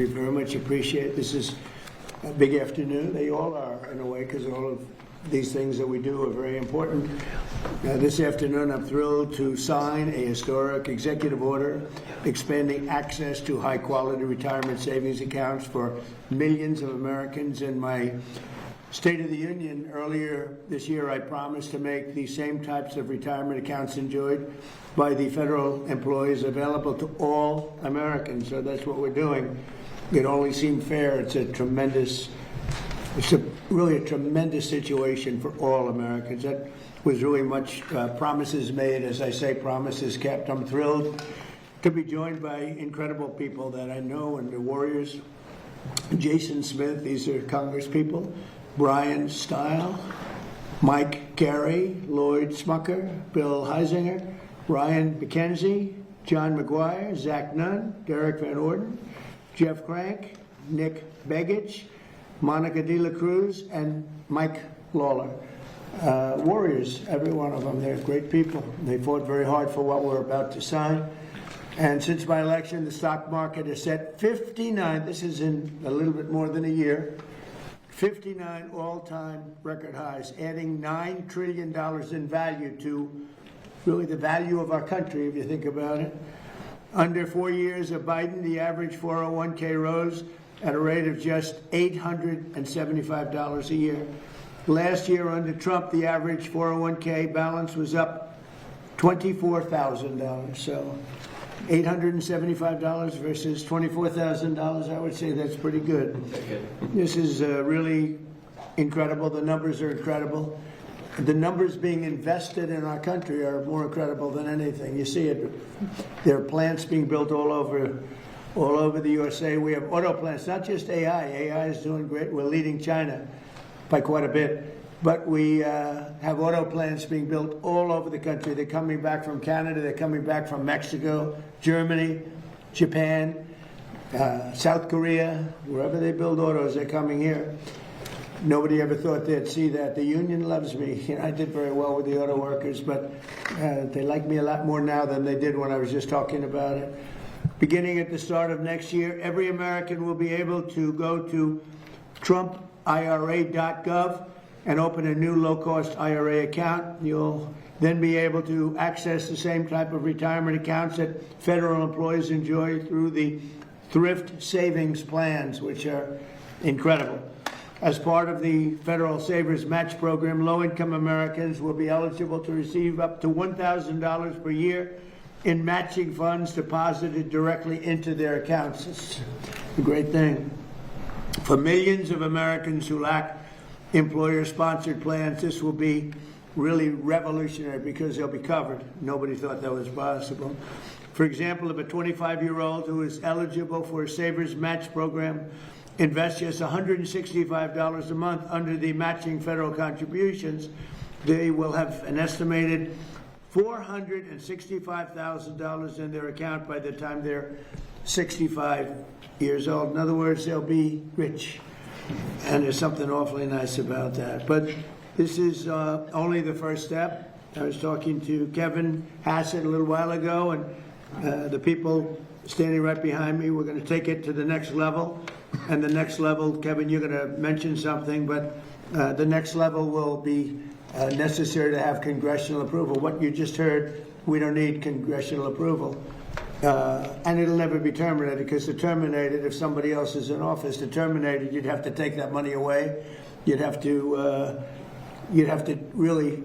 We very much appreciate this is a big afternoon. They all are, in a way, because all of these things that we do are very important. This afternoon, I'm thrilled to sign a historic executive order expanding access to high-quality retirement savings accounts for millions of Americans. In my State of the Union earlier this year, I promised to make these same types of retirement accounts enjoyed by the federal employees available to all Americans. So that's what we're doing. It only seemed fair. It's really a tremendous situation for all Americans. That was really much promises made, as I say, promises kept. I'm thrilled to be joined by incredible people that I know and the warriors. Jason Smith, these are Congress people. Brian Stile, Mike Carey, Lloyd Smucker, Bill Heisinger, Ryan McKenzie, John McGuire, Zach Nunn, Derek Van Orden, Jeff Crank, Nick Begich, Monica De La Cruz, and Mike Lawler. Warriors, every one of them. They're great people. They fought very hard for what we're about to sign. And since my election, the stock market has set 59, this is in a little bit more than a year, 59 all-time record highs, adding $9 trillion in value to really the value of our country, if you think about it. Under 4 years of Biden, the average 401k rose at a rate of just $875 a year. Last year under Trump, the average 401k balance was up $24,000. So $875 versus $24,000, I would say that's pretty good. This is really incredible. The numbers are incredible. The numbers being invested in our country are more incredible than anything. You see it. There are plants being built all over the USA. We have auto plants, not just AI. AI is doing great. We're leading China by quite a bit. But we have auto plants being built all over the country. They're coming back from Canada. They're coming back from Mexico, Germany, Japan, South Korea. Wherever they build autos, they're coming here. Nobody ever thought they'd see that. The union loves me. You know, I did very well with the auto workers, but they like me a lot more now than they did when I was just talking about it. Beginning at the start of next year, every American will be able to go to TrumpIRA.gov and open a new low-cost IRA account. You'll then be able to access the same type of retirement accounts that federal employees enjoy through the thrift savings plans, which are incredible. As part of the Federal Savers Match Program, low-income Americans will be eligible to receive up to $1,000 per year in matching funds deposited directly into their accounts. It's a great thing. For millions of Americans who lack employer-sponsored plans, this will be really revolutionary because they'll be covered. Nobody thought that was possible. For example, if a 25-year-old who is eligible for a Savers Match Program invest just $165 a month under the matching federal contributions, they will have an estimated $465,000 in their account by the time they're 65 years old. In other words, they'll be rich. And there's something awfully nice about that. But this is only the first step. I was talking to Kevin Hassett a little while ago, and the people standing right behind me, we're going to take it to the next level. And the next level, Kevin, you're going to mention something, but the next level will be necessary to have congressional approval. What you just heard, we don't need congressional approval. And it'll never be terminated, because to terminate it, if somebody else is in office, to terminate it, you'd have to take that money away. You'd have to really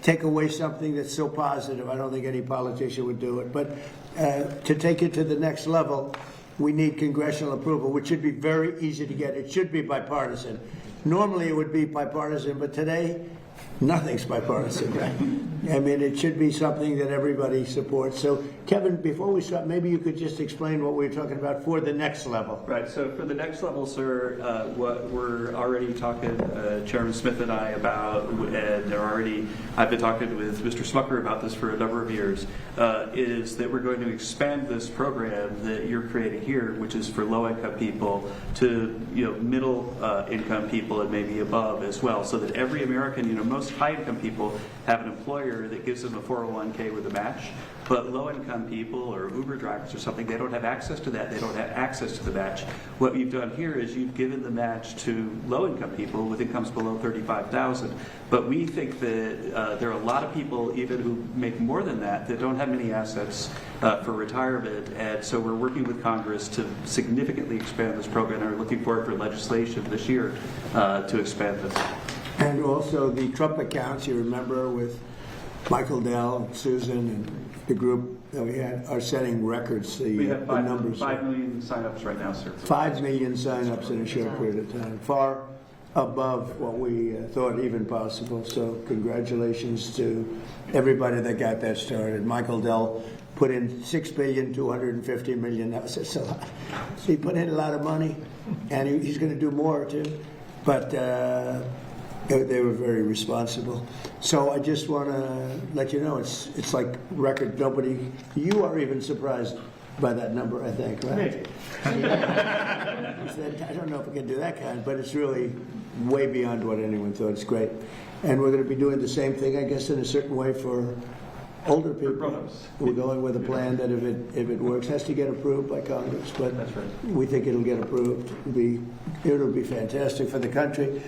take away something that's so positive. I don't think any politician would do it. But to take it to the next level, we need congressional approval, which should be very easy to get. It should be bipartisan. Normally it would be bipartisan, but today nothing's bipartisan, right? I mean, it should be something that everybody supports. So, Kevin, before we start, maybe you could just explain what we're talking about for the next level. Right. So for the next level, sir, what we're already talking, Chairman Smith and I, about, and I've been talking with Mr. Smucker about this for a number of years, is that we're going to expand this program that you're creating here, which is for low-income people, to middle income people and maybe above as well, so that every American, most most high-income people have an employer that gives them a 401k with a match, but low-income people or Uber drivers or something, they don't have access to that. They don't have access to the match. What you've done here is you've given the match to low-income people with incomes below $35,000. But we think that there are a lot of people, even who make more than that don't have many assets for retirement. And so we're working with Congress to significantly expand this program, and are looking forward for legislation this year to expand this. And also the Trump accounts, you remember, with Michael Dell and Susan and the group that we had, are setting records. We have the numbers. 5 million signups right now, sir. 5 million signups in a short period of time, far above what we thought even possible. So congratulations to everybody that got that started. Michael Dell put in $6.25 billion. That's a lot. So he put in a lot of money, and he's going to do more too. But they were very responsible. So I just want to let you know, it's like record. You are even surprised by that number, I think, right? I don't know if we can do that kind, but it's really way beyond what anyone thought. It's great. And we're going to be doing the same thing, I guess, in a certain way for older people. Grown-ups. We're going with a plan that if it works, has to get approved by Congress, but That's right. we think it'll get approved. It'll be fantastic for the country.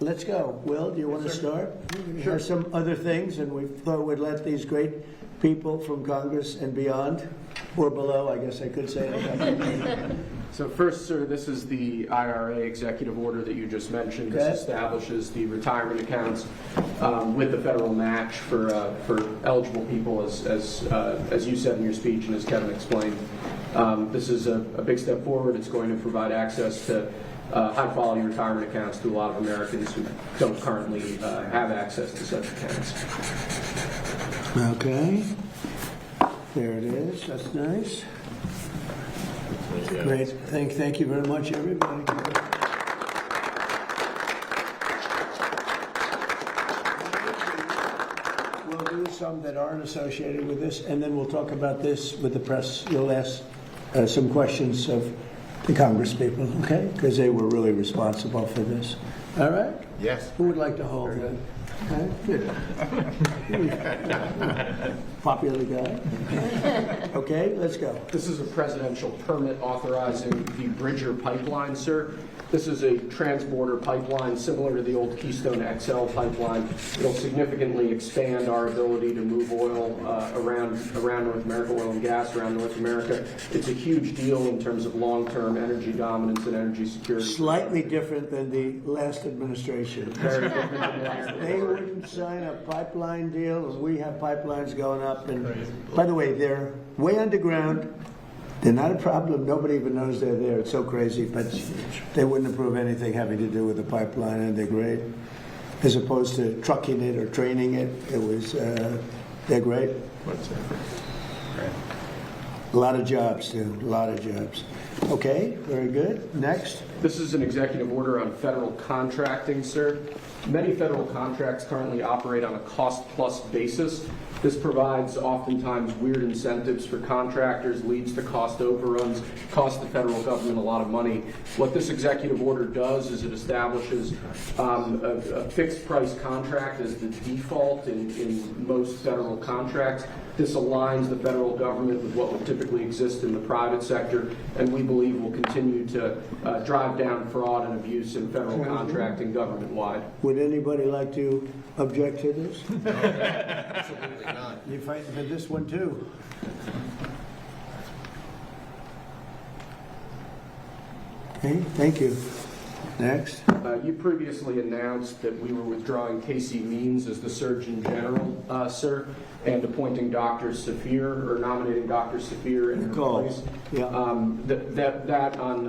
Let's go. Will, do you want to start? Sure. Some other things, and we thought we'd let these great people from Congress and beyond, or below, I guess I could say. So first, sir, this is the IRA executive order that you just mentioned. Okay. This establishes the retirement accounts with the federal match for eligible people, as you said in your speech and as Kevin explained. This is a big step forward. It's going to provide access to high-quality retirement accounts to a lot of Americans who don't currently have access to such accounts. Okay. There it is. That's nice. Great. Thank you very much, everybody. We'll do some that aren't associated with this, and then we'll talk about this with the press. You'll ask some questions of the Congress people, okay? Because they were really responsible for this. All right? Yes. Who would like to hold that? Okay, good. Popular guy. Okay, let's go. This is a presidential permit authorizing the Bridger pipeline, sir. This is a transborder pipeline similar to the old Keystone XL pipeline. It'll significantly expand our ability to move oil around North America, oil and gas around North America. It's a huge deal in terms of long-term energy dominance and energy security. Slightly different than the last administration. Very different than the last They wouldn't sign a pipeline deal, and we have pipelines going up. And by the way, they're way underground. They're not a problem. Nobody even knows they're there. It's so crazy, but they wouldn't approve anything having to do with the pipeline, and they're great. As opposed to trucking it or training it, they're great. A lot of jobs, too. A lot of jobs. Okay, very good. Next. This is an executive order on federal contracting, sir. Many federal contracts currently operate on a cost-plus basis. This provides oftentimes weird incentives for contractors, leads to cost overruns, costs the federal government a lot of money. What this executive order does is it establishes a fixed price contract as the default in most federal contracts. This aligns the federal government with what would typically exist in the private sector, and we believe will continue to drive down fraud and abuse in federal contracting government-wide. Would anybody like to object to this? Absolutely not. You're fighting for this one, too. Okay, thank you. Next. You previously announced that we were withdrawing Casey Means as the Surgeon General, sir, and appointing Dr. Safir, or nominating Dr. Safir in her place. Yeah. That on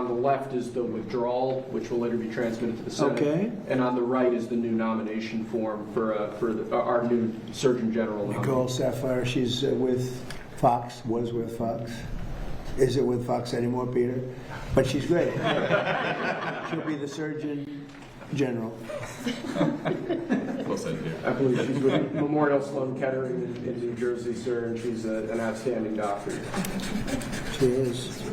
the left is the withdrawal, which will later be transmitted to the Senate. Okay. And on the right is the new nomination form for our new Surgeon General. Nicole Sapphire, she's with Fox, was with Fox. Is it with Fox anymore, Peter? But she's great. She'll be the Surgeon General. Close idea. I believe she's with Memorial Sloan Kettering in New Jersey, sir, and she's an outstanding doctor. She is.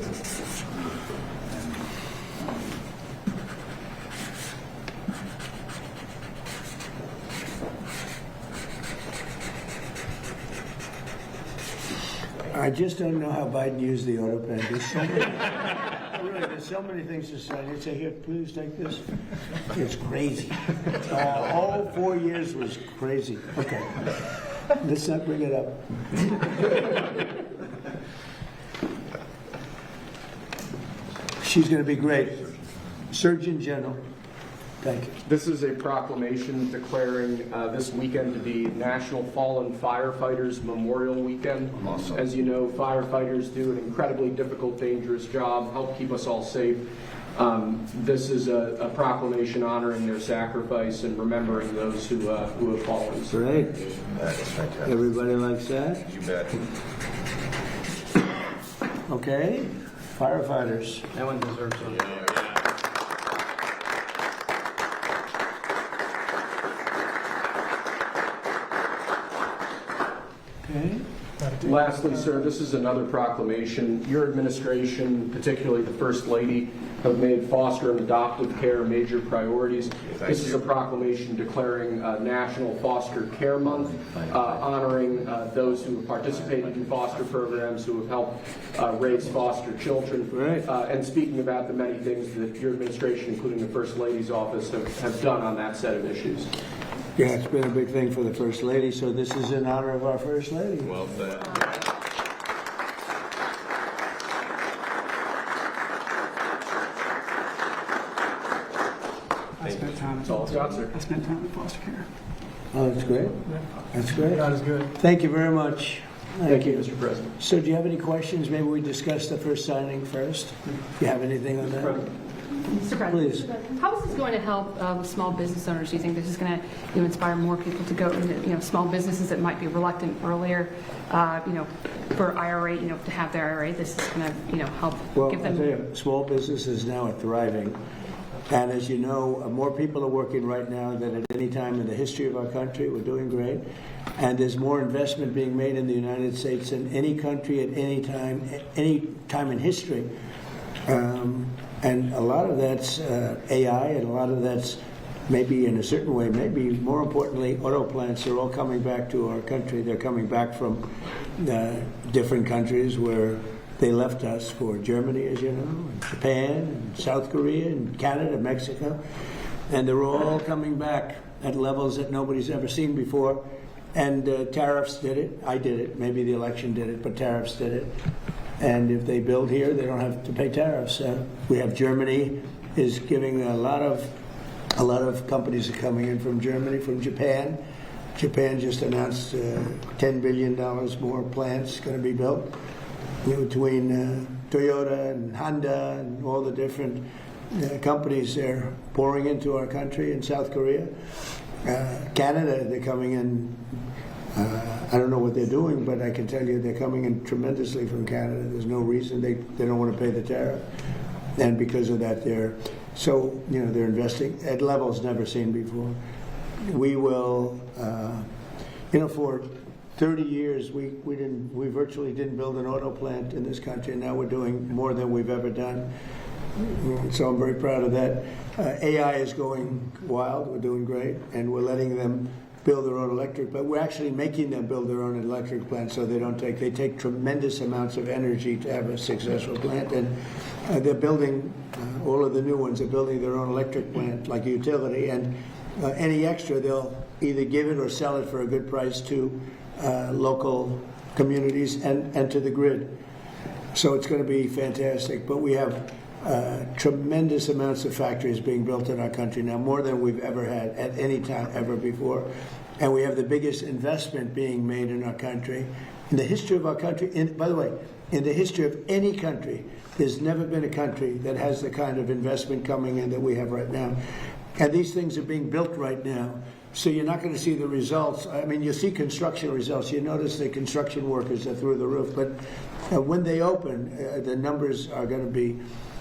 I just don't know how Biden used the auto pen. There's so many, really, there's so many things to say. He'd say, here, please take this. It's crazy. All 4 years was crazy. Okay. Let's not bring it up. She's going to be great. Surgeon General. Thank you. This is a proclamation declaring this weekend to be National Fallen Firefighters Memorial Weekend. Awesome. As you know, firefighters do an incredibly difficult, dangerous job, help keep us all safe. This is a proclamation honoring their sacrifice and remembering those who have fallen. Great. That is fantastic. Everybody likes that? You bet. Okay. Firefighters. That one deserves a Okay. Lastly, sir, this is another proclamation. Your administration, particularly the First Lady, have made foster and adoptive care major priorities. This is a proclamation declaring National Foster Care Month, honoring those who have participated in foster programs, who have helped raise foster children, Right. And speaking about the many things that your administration, including the First Lady's office, have done on that set of issues. Yeah, it's been a big thing for the First Lady, so this is in honor of our First Lady. Well said. I spent time. That's all it's got, sir. I spent time in foster care. Oh, that's great. That's great. God is good. Thank you very much. Thank you, Mr. President. So do you have any questions? Maybe we discuss the first signing first? Do you have anything on that? Mr. President, Please. how is this going to help small business owners? Do you think this is going to inspire more people to go into small businesses that might be reluctant earlier, for IRA, to have their IRA? This is going to help Well, give I'll them. tell you, small businesses now are thriving. And as you know, more people are working right now than at any time in the history of our country. We're doing great. And there's more investment being made in the United States than any country at any time in history. And a lot of that's AI, and a lot of that's maybe in a certain way, maybe more importantly, auto plants are all coming back to our country. They're coming back from different countries where they left us, for Germany, as you know, and Japan, and South Korea, and Canada, Mexico. And they're all coming back at levels that nobody's ever seen before. And tariffs did it. I did it. Maybe the election did it, but tariffs did it. And if they build here, they don't have to pay tariffs. We have Germany is giving a lot of companies are coming in from Germany, from Japan. Japan just announced $10 billion more plants going to be built between Toyota and Honda and all the different companies they're pouring into our country. In South Korea, Canada, they're coming in. I don't know what they're doing, but I can tell you they're coming in tremendously from Canada. There's no reason they don't want to pay the tariff, and because of that, they're investing at levels never seen before. We will, for 30 years we virtually didn't build an auto plant in this country, and now we're doing more than we've ever done. So I'm very proud of that. AI is going wild. We're doing great, and we're letting them build their own electric, but we're actually making them build their own electric plant, so they take tremendous amounts of energy to have a successful plant. And they're building all of the new ones. They're building their own electric plant, like a utility, and any extra they'll either give it or sell it for a good price to local communities and to the grid. So it's going to be fantastic. But we have tremendous amounts of factories being built in our country now, more than we've ever had at any time ever before. And we have the biggest investment being made in our country. In the history of our country, by the way, in the history of any country, there's never been a country that has the kind of investment coming in that we have right now. And these things are being built right now. So you're not going to see the results. I mean, you see construction results. You notice the construction workers are through the roof. But when they open, the numbers are going to be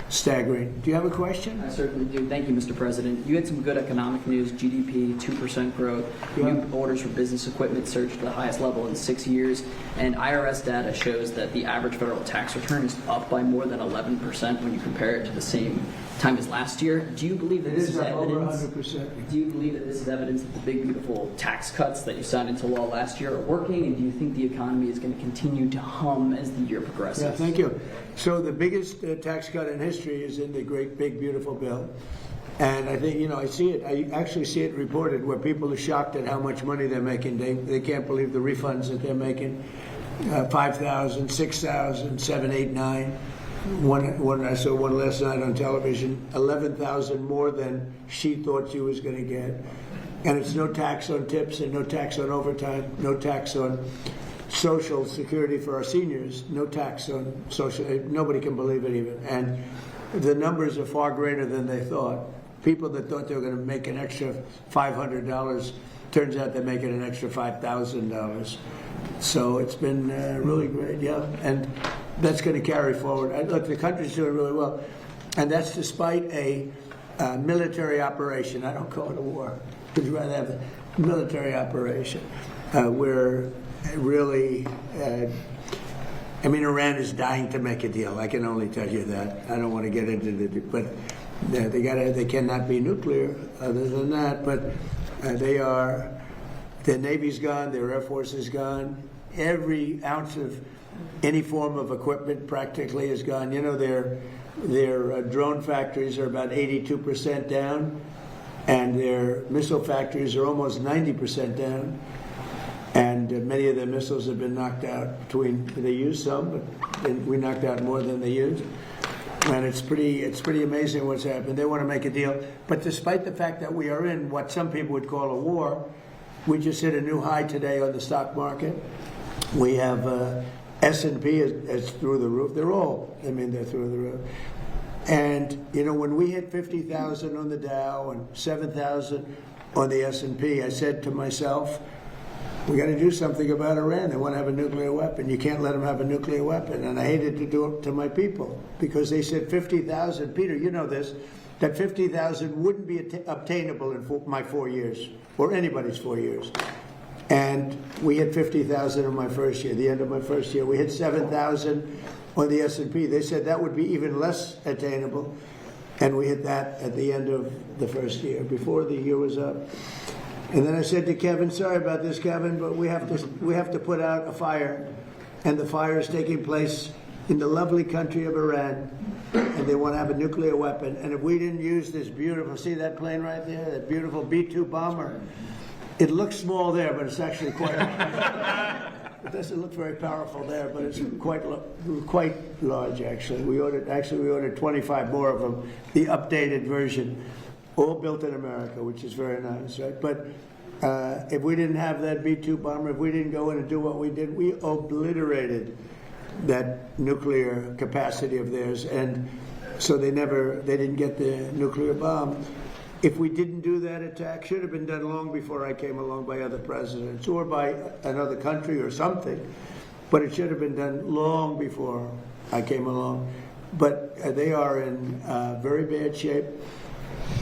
staggering. Do you have a question? I certainly do. Thank you, Mr. President. You had some good economic news, GDP, 2% growth. Yeah. New orders for business equipment surged to the highest level in 6 years. And IRS data shows that the average federal tax return is up by more than 11% when you compare it to the same time as last year. Do you believe that It this is is up over evidence? 100%. Do you believe that this is evidence that the big, beautiful tax cuts that you signed into law last year are working? And do you think the economy is going to continue to hum as the year progresses? Yeah, thank you. So the biggest tax cut in history is in the great, big, beautiful bill. And I think, I see it. I actually see it reported where people are shocked at how much money they're making. They can't believe the refunds that they're making. 5,000, 6,000, 7, 8, 9. I saw one last night on television, 11,000 more than she thought she was going to get. And it's no tax on tips and no tax on overtime, no tax on Social Security for our seniors, no tax on social, nobody can believe it even. And the numbers are far greater than they thought. People that thought they were going to make an extra $500, turns out they're making an extra $5,000. So it's been really great, yeah. And that's going to carry forward. Look, the country's doing really well. And that's despite a military operation. I don't call it a war. I'd rather have a military operation where really, Iran is dying to make a deal. I can only tell you that. I don't want to get into the, but they cannot be nuclear other than that. But their Navy's gone, their Air Force is gone. Every ounce of any form of equipment practically is gone. Their drone factories are about 82% down, and their missile factories are almost 90% down. And many of their missiles have been knocked out. They used some, but we knocked out more than they used. And it's pretty amazing what's happened. They want to make a deal. But despite the fact that we are in what some people would call a war, we just hit a new high today on the stock market. We have S&P is through the roof. They're through the roof. And, when we hit 50,000 on the Dow and 7,000 on the S&P, I said to myself, we got to do something about Iran. They want to have a nuclear weapon. You can't let them have a nuclear weapon. And I hated to do it to my people because they said 50,000. Peter, you know this, that 50,000 wouldn't be obtainable in my 4 years or anybody's 4 years. And we hit 50,000 in my first year, the end of my first year. We hit 7,000 on the S&P. They said that would be even less attainable. And we hit that at the end of the first year, before the year was up. And then I said to Kevin, sorry about this, Kevin, but we have to put out a fire. And the fire is taking place in the lovely country of Iran. And they want to have a nuclear weapon. And if we didn't use this beautiful, see that plane right there, that beautiful B-2 bomber? It looks small there, but it's actually quite, it doesn't look very powerful there, but it's quite large, actually. We ordered 25 more of them, the updated version. All built in America, which is very nice, right? But if we didn't have that B-2 bomber, if we didn't go in and do what we did, we obliterated that nuclear capacity of theirs. And so they didn't get the nuclear bomb. If we didn't do that attack, should have been done long before I came along by other presidents or by another country or something. But it should have been done long before I came along. But they are in very bad shape.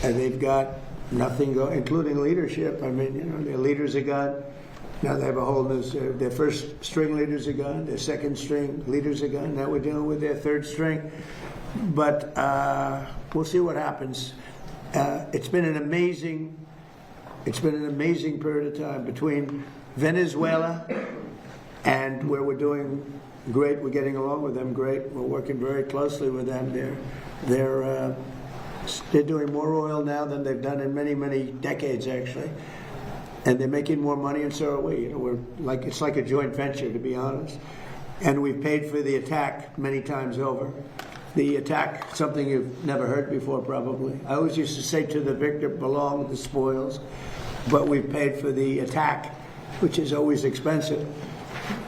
And they've got nothing going, including leadership. Their leaders are gone. Now they have a whole new, their first string leaders are gone. Their second string leaders are gone. Now we're dealing with their third string. But we'll see what happens. It's been an amazing period of time between Venezuela and where we're doing great. We're getting along with them great. We're working very closely with them. They're doing more oil now than they've done in many, many decades, actually. And they're making more money, and so are we. It's like a joint venture, to be honest. And we've paid for the attack many times over. The attack, something you've never heard before, probably. I always used to say to the victor, belong the spoils. But we've paid for the attack, which is always expensive.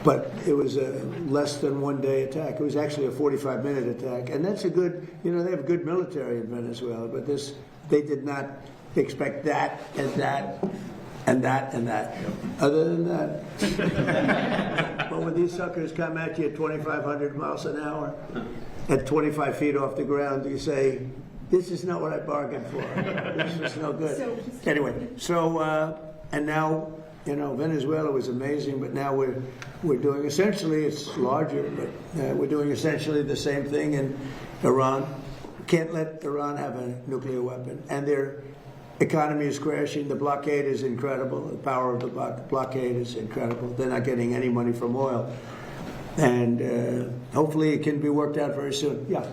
But it was a less than 1 day attack. It was actually a 45-minute attack. And that's a good, they have good military in Venezuela, but they did not expect that and that and that and that. Other than that. But when these suckers come at you at 2,500 miles an hour, at 25 feet off the ground, you say, this is not what I bargained for. This is no good. Anyway, and now, Venezuela was amazing, but now we're doing essentially, it's larger, but we're doing essentially the same thing in Iran. Can't let Iran have a nuclear weapon. And their economy is crashing. The blockade is incredible. The power of the blockade is incredible. They're not getting any money from oil. And hopefully it can be worked out very soon. Yeah.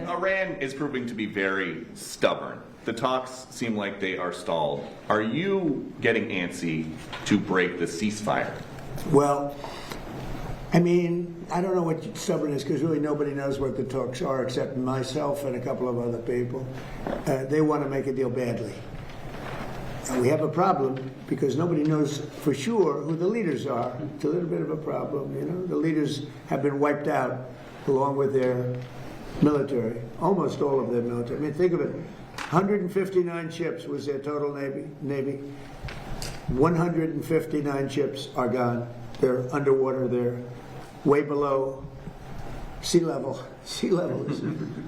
Iran is proving to be very stubborn. The talks seem like they are stalled. Are you getting antsy to break the ceasefire? Well, I mean, I don't know what stubborn is because really nobody knows what the talks are except myself and a couple of other people. They want to make a deal badly. And we have a problem because nobody knows for sure who the leaders are. It's a little bit of a problem, The leaders have been wiped out along with their military, almost all of their military. I mean, think of it. 159 ships was their total Navy. 159 ships are gone. They're underwater. They're way below sea level. Sea level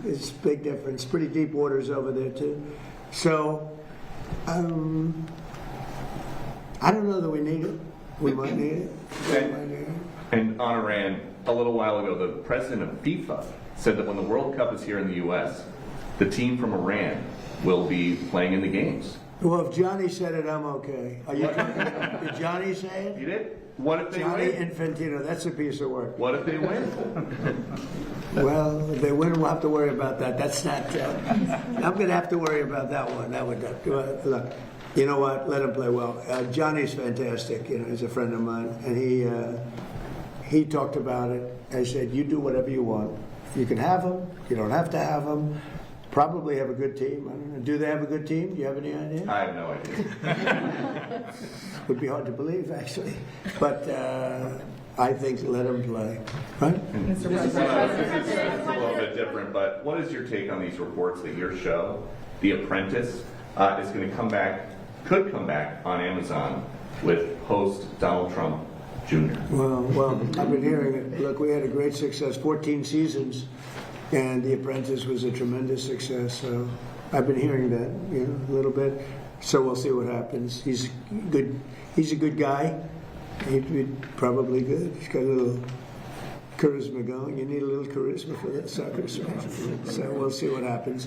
is a big difference. Pretty deep waters over there, too. So, I don't know that we need it. We might need it. And on Iran, a little while ago, the president of FIFA said that when the World Cup is here in the U.S., the team from Iran will be playing in the games. Well, if Johnny said it, I'm okay. Are you did Johnny say it? He did? What if they Johnny win? Infantino, that's a piece of work. What if they win? Well, if they win, we'll have to worry about that. That's not. I'm going to have to worry about that one. That would look. You know what? Let him play well. Johnny's fantastic. He's a friend of mine, and he talked about it. I said, "You do whatever you want. You can have him. You don't have to have him. Probably have a good team. I don't know. Do they have a good team? Do you have any idea?" I have no idea. Would be hard to believe, actually. But I think let him play. Right? This is a little bit different, but what is your take on these reports that your show, The Apprentice, is going to could come back on Amazon with host Donald Trump Jr.? Well, I've been hearing it. Look, we had a great success, 14 seasons, and The Apprentice was a tremendous success. So I've been hearing that, a little bit. So we'll see what happens. He's good. He's a good guy. He'd be probably good. He's got a little charisma going. You need a little charisma for that soccer show. So we'll see what happens.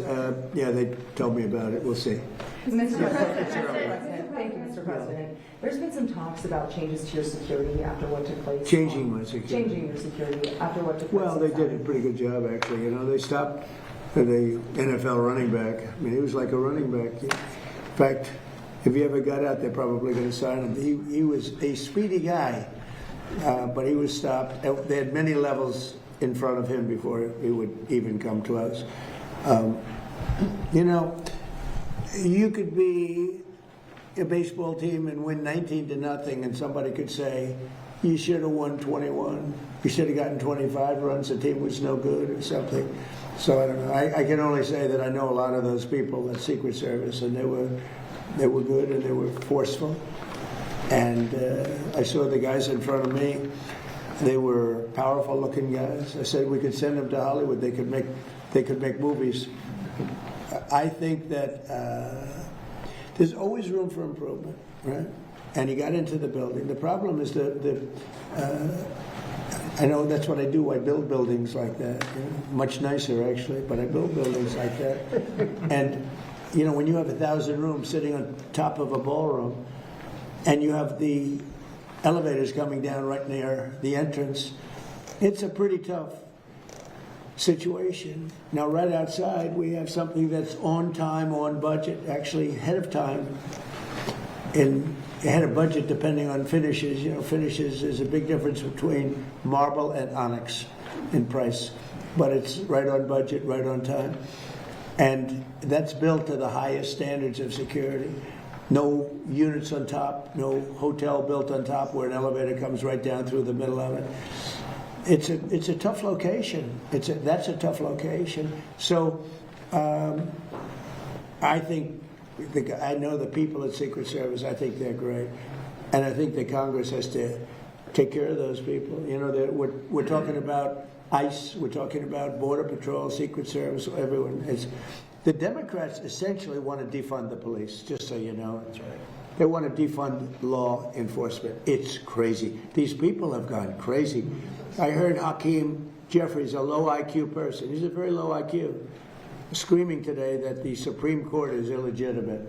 Yeah, they told me about it. We'll see. Mr. President, thank you, Mr. President. There's been some talks about changes to your security after what took place. Changing my security. Changing your security after what took place. Well, they did a pretty good job, actually. They stopped the NFL running back. I mean, he was like a running back. In fact, if he ever got out, they're probably going to sign him. He was a speedy guy, but he was stopped. They had many levels in front of him before he would even come to us. You could be a baseball team and win 19-0, and somebody could say, you should have won 21. You should have gotten 25 runs. The team was no good or something. So I don't know. I can only say that I know a lot of those people at Secret Service, and they were good and they were forceful. And I saw the guys in front of me. They were powerful-looking guys. I said we could send them to Hollywood. They could make movies. I think that there's always room for improvement, right? And he got into the building. The problem is I know that's what I do. I build buildings like that. Much nicer, actually, but I build buildings like that. And, when you have 1,000 rooms sitting on top of a ballroom, and you have the elevators coming down right near the entrance, it's a pretty tough situation. Now, right outside, we have something that's on time, on budget, actually ahead of time, and ahead of budget depending on finishes. Finishes is a big difference between marble and onyx in price, but it's right on budget, right on time. And that's built to the highest standards of security. No units on top, no hotel built on top where an elevator comes right down through the middle of it. It's a tough location. That's a tough location. So I think I know the people at Secret Service. I think they're great, and I think the Congress has to take care of those people. We're talking about ICE, we're talking about Border Patrol, Secret Service, everyone. The Democrats essentially want to defund the police, just so you know. That's right. They want to defund law enforcement. It's crazy. These people have gone crazy. I heard Hakeem Jeffries, a low IQ person, he's a very low IQ, screaming today that the Supreme Court is illegitimate.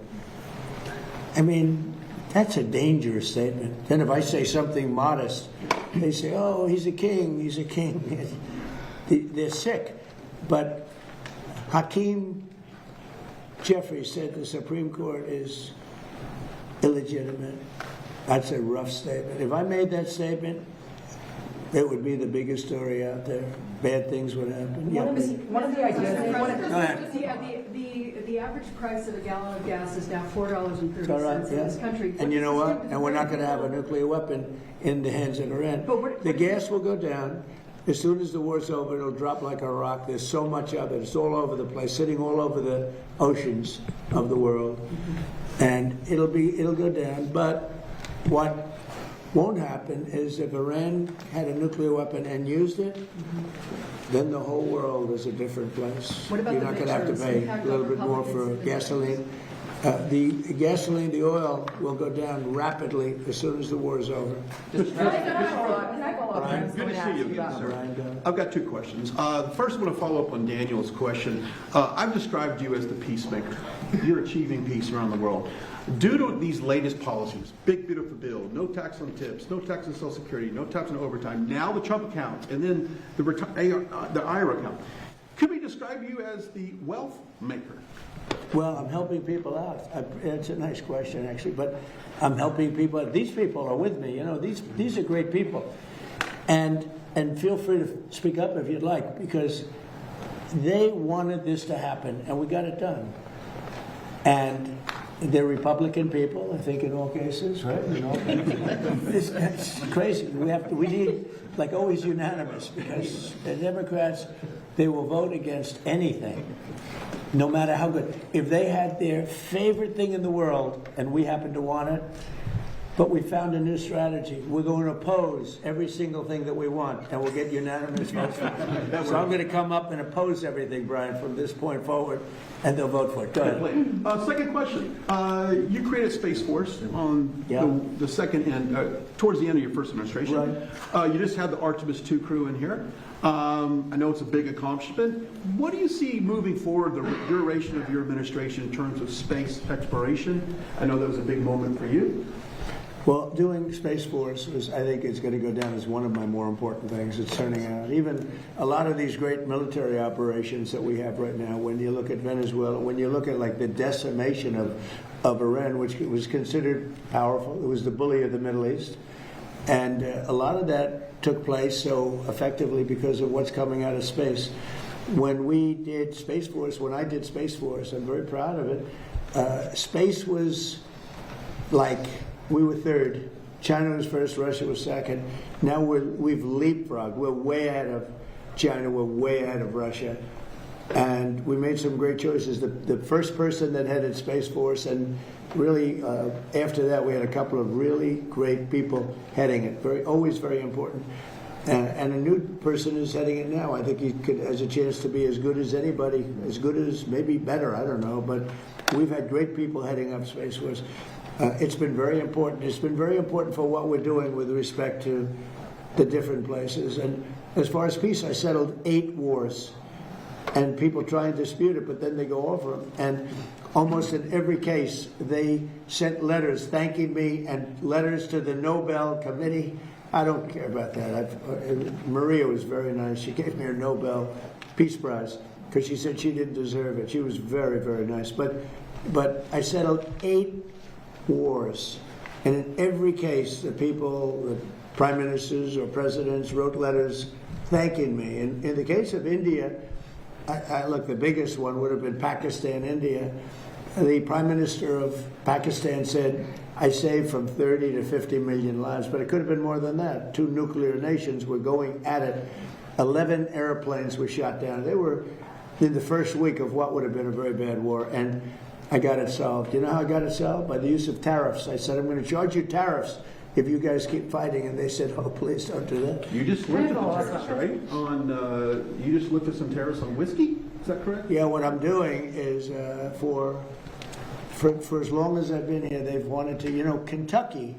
I mean, that's a dangerous statement. Then if I say something modest, they say, oh, he's a king, he's a king. They're sick. But Hakeem Jeffries said the Supreme Court is illegitimate. That's a rough statement. If I made that statement, it would be the biggest story out there. Bad things would happen. One of the ideas. Go ahead. The average price of a gallon of gas is now $4.30 All right, in this country. And you know what? And we're not going to have a nuclear weapon in the hands of Iran. The gas will go down. As soon as the war's over, it'll drop like a rock. There's so much of it. It's all over the place, sitting all over the oceans of the world. And it'll go down. But what won't happen is if Iran had a nuclear weapon and used it, then the whole world is a different place. What about You're the not going to have to pictures? pay Impact a little on bit more for Republicans? gasoline. The gasoline, the oil will go down rapidly as soon as the war is over. Can I follow up? I was Good going to to see ask you you again, about- sir. I've got two questions. First, I want to follow up on Daniel's question. I've described you as the peacemaker. You're achieving peace around the world. Due to these latest policies, big beautiful bill, no tax on tips, no tax on Social Security, no tax on overtime, now the Trump account, and then the IRA account. Could we describe you as the wealth maker? Well, I'm helping people out. It's a nice question, actually, but I'm helping people. These people are with me. You know, these are great people, and feel free to speak up if you'd like, because they wanted this to happen, and we got it done. And they're Republican people, I think, in all cases, right? In all cases. It's crazy. We need, like always, unanimous, because the Democrats, they will vote against anything, no matter how good. If they had their favorite thing in the world, and we happen to want it, but we found a new strategy. We're going to oppose every single thing that we want, and we'll get unanimous votes. So I'm going to come up and oppose everything, Brian, from this point forward, and they'll vote for it. Go ahead. Second question. You created Space Force on Yeah. the second end, towards the end of your first administration. Right. You just had the Artemis II crew in here. I know it's a big accomplishment. What do you see moving forward, the duration of your administration in terms of space exploration? I know that was a big moment for you. Well, doing Space Force I think it's going to go down as one of my more important things. It's turning out. Even a lot of these great military operations that we have right now, when you look at Venezuela, when you look at like the decimation of Iran, which was considered powerful, it was the bully of the Middle East. And a lot of that took place so effectively because of what's coming out of space. When we did Space Force, when I did Space Force, I'm very proud of it, space was like, we were third. China was first, Russia was second. Now we've leapfrogged. We're way ahead of China, we're way ahead of Russia. And we made some great choices. The first person that headed Space Force, and really after that we had a couple of really great people heading it. Always very important. And a new person is heading it now. I think he has a chance to be as good as anybody, as good as, maybe better, I don't know. But we've had great people heading up Space Force. It's been very important. It's been very important for what we're doing with respect to the different places. And as far as peace, I settled 8 wars. And people try and dispute it, but then they go over them. And almost in every case, they sent letters thanking me and letters to the Nobel Committee. I don't care about that. Maria was very nice. She gave me a Nobel Peace Prize because she said she didn't deserve it. She was very, very nice. But I settled 8 wars. And in every case, the people, the prime ministers or presidents wrote letters thanking me. And in the case of India, look, the biggest one would have been Pakistan, India. The prime minister of Pakistan said, I saved from 30 to 50 million lives, but it could have been more than that. 2 nuclear nations were going at it. 11 airplanes were shot down. They were in the first week of what would have been a very bad war, and I got it solved. You know how I got it solved? By the use of tariffs. I said, I'm going to charge you tariffs if you guys keep fighting. And they said, oh, please don't do that. You just lifted the tariffs, right? You just lifted some tariffs on whiskey? Is that correct? Yeah, what I'm doing is for as long as I've been here, they've wanted to, Kentucky,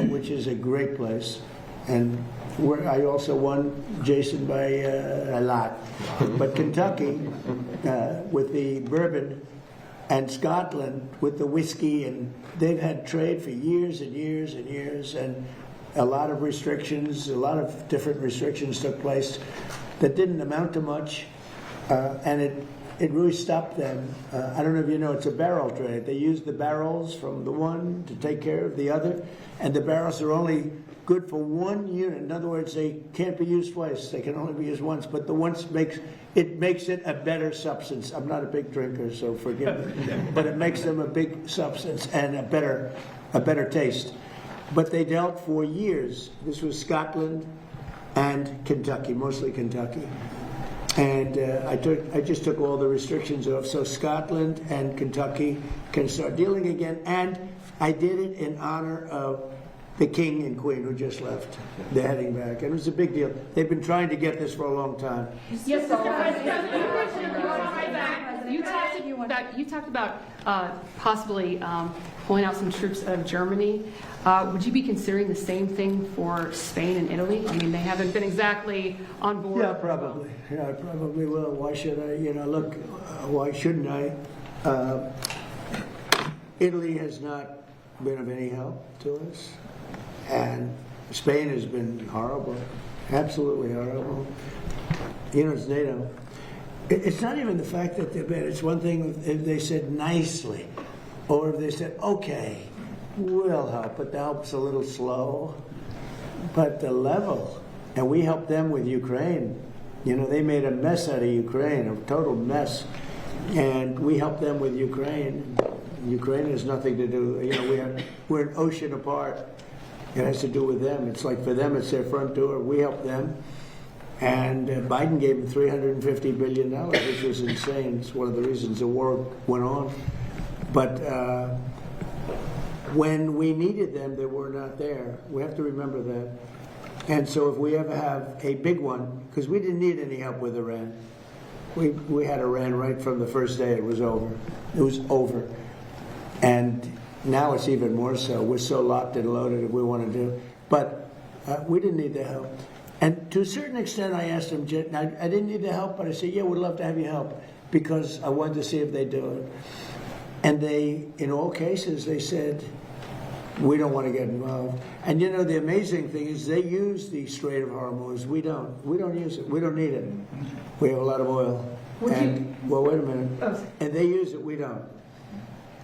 which is a great place, and where I also won, Jason, by a lot. But Kentucky, with the bourbon, and Scotland with the whiskey, and they've had trade for years and years and years, and a lot of restrictions, a lot of different restrictions took place that didn't amount to much, and it really stopped them. I don't know if you know, it's a barrel trade. They use the barrels from the one to take care of the other, and the barrels are only good for one unit. In other words, they can't be used twice. They can only be used once, but the once makes it a better substance. I'm not a big drinker, so forgive me, but it makes them a big substance and a better taste. But they dealt for years. This was Scotland and Kentucky, mostly Kentucky. And I just took all the restrictions off, so Scotland and Kentucky can start dealing again. And I did it in honor of the king and queen who just left. They're heading back, and it was a big deal. They've been trying to get this for a long time. Yes, Mr. President, you talked about possibly pulling out some troops out of Germany. Would you be considering the same thing for Spain and Italy? I mean, they haven't been exactly on board. Yeah, probably. Yeah, I probably will. Why should I? Look, why shouldn't I? Italy has not been of any help to us. And Spain has been horrible, absolutely horrible. It's NATO. It's not even the fact that they're bad. It's one thing if they said nicely, or if they said, okay, we'll help, but the help's a little slow. But the level, and we helped them with Ukraine. They made a mess out of Ukraine, a total mess. And we helped them with Ukraine. Ukraine has nothing to do, we're an ocean apart. It has to do with them. It's like for them, it's their front door. We help them. And Biden gave them $350 billion, which was insane. It's one of the reasons the war went on. But when we needed them, they were not there. We have to remember that. And so if we ever have a big one, because we didn't need any help with Iran. We had Iran right from the first day. It was over. It was over. And now it's even more so. We're so locked and loaded if we want to do. But we didn't need the help. And to a certain extent, I asked them, I didn't need the help, but I said, yeah, we'd love to have you help, because I wanted to see if they do it. And they, in all cases, they said, we don't want to get involved. And the amazing thing is they use the Strait of Hormuz. We don't. We don't use it. We don't need it. We have a lot of oil. Well, wait a minute. Oh. And they use it. We don't.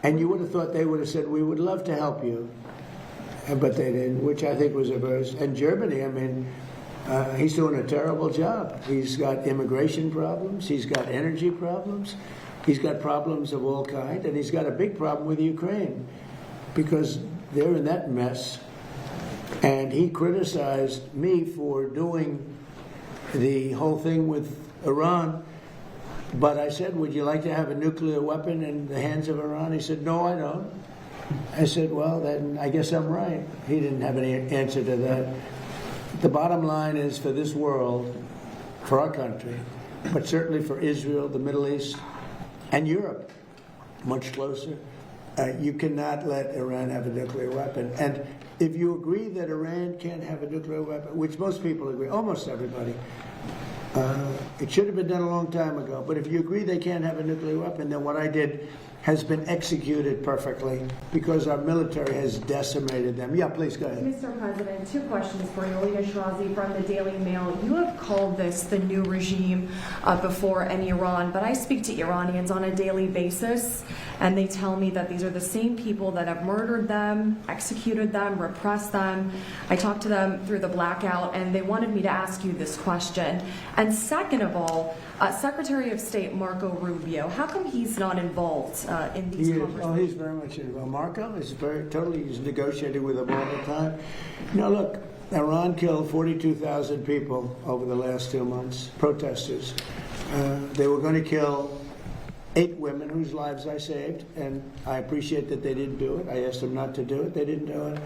And you would have thought they would have said, we would love to help you. But they didn't, which I think was a verse. And Germany, I mean, he's doing a terrible job. He's got immigration problems. He's got energy problems. He's got problems of all kinds. And he's got a big problem with Ukraine, because they're in that mess. And he criticized me for doing the whole thing with Iran. But I said, would you like to have a nuclear weapon in the hands of Iran? He said, no, I don't. I said, well, then I guess I'm right. He didn't have any answer to that. The bottom line is, for this world, for our country, but certainly for Israel, the Middle East, and Europe, much closer, you cannot let Iran have a nuclear weapon. And if you agree that Iran can't have a nuclear weapon, which most people agree, almost everybody, it should have been done a long time ago. But if you agree they can't have a nuclear weapon, then what I did has been executed perfectly, because our military has decimated them. Yeah, please go ahead. Mr. President, two questions for you. Alina Shirazi from the Daily Mail. You have called this the new regime before in Iran, but I speak to Iranians on a daily basis, and they tell me that these are the same people that have murdered them, executed them, repressed them. I talked to them through the blackout, and they wanted me to ask you this question. And second of all, Secretary of State Marco Rubio, how come he's not involved in these conversations? Oh, he's very much involved. Marco is he's negotiating with them all the time. Look, Iran killed 42,000 people over the last 2 months, protesters. They were going to kill 8 women whose lives I saved, and I appreciate that they didn't do it. I asked them not to do it. They didn't do it.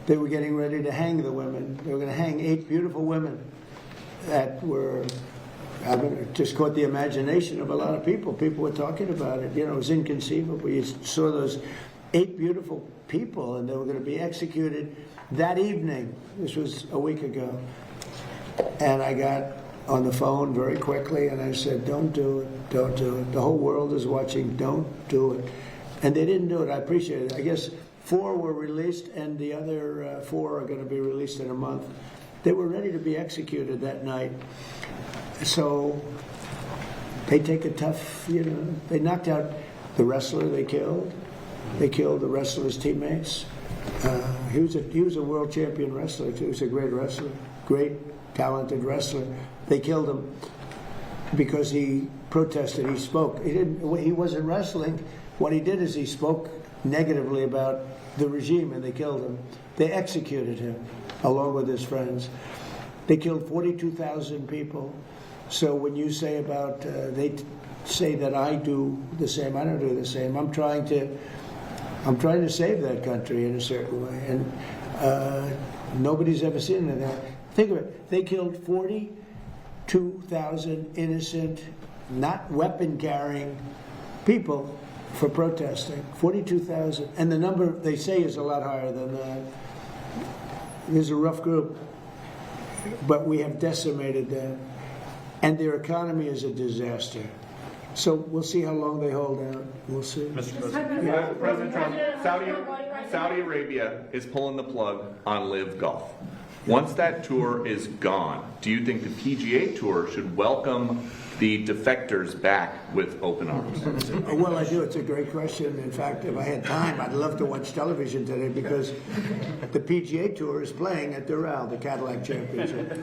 they were getting ready to hang the women. They were going to hang 8 beautiful women that were, I mean, it just caught the imagination of a lot of people. People were talking about it. You know, it was inconceivable. You saw those 8 beautiful people, and they were going to be executed that evening. This was a week ago. And I got on the phone very quickly, and I said, don't do it, don't do it. The whole world is watching, don't do it. And they didn't do it. I appreciate it. I guess 4 were released, and the other 4 are going to be released in a month. They were ready to be executed that night. So they take a tough, you know, they knocked out the wrestler they killed. They killed the wrestler's teammates. He was a world champion wrestler, too. He was a great wrestler, great, talented wrestler. They killed him because he protested, he spoke. He wasn't wrestling. What he did is he spoke negatively about the regime, and they killed him. They executed him along with his friends. They killed 42,000 people. So when you say about, they say that I do the same, I don't do the same. I'm trying to save that country in a certain way, and nobody's ever seen it. Think of it. They killed 42,000 innocent, not weapon-carrying people for protesting. 42,000, and the number they say is a lot higher than that. There's a rough group, but we have decimated them, and their economy is a disaster. So we'll see how long they hold out. We'll see. Mr. President Trump, Saudi Arabia is pulling the plug on Live Golf. Once that tour is gone, do you think the PGA Tour should welcome the defectors back with open arms? Well, I do. It's a great question. In fact, if I had time, I'd love to watch television today because the PGA Tour is playing at Doral, the Cadillac Championship.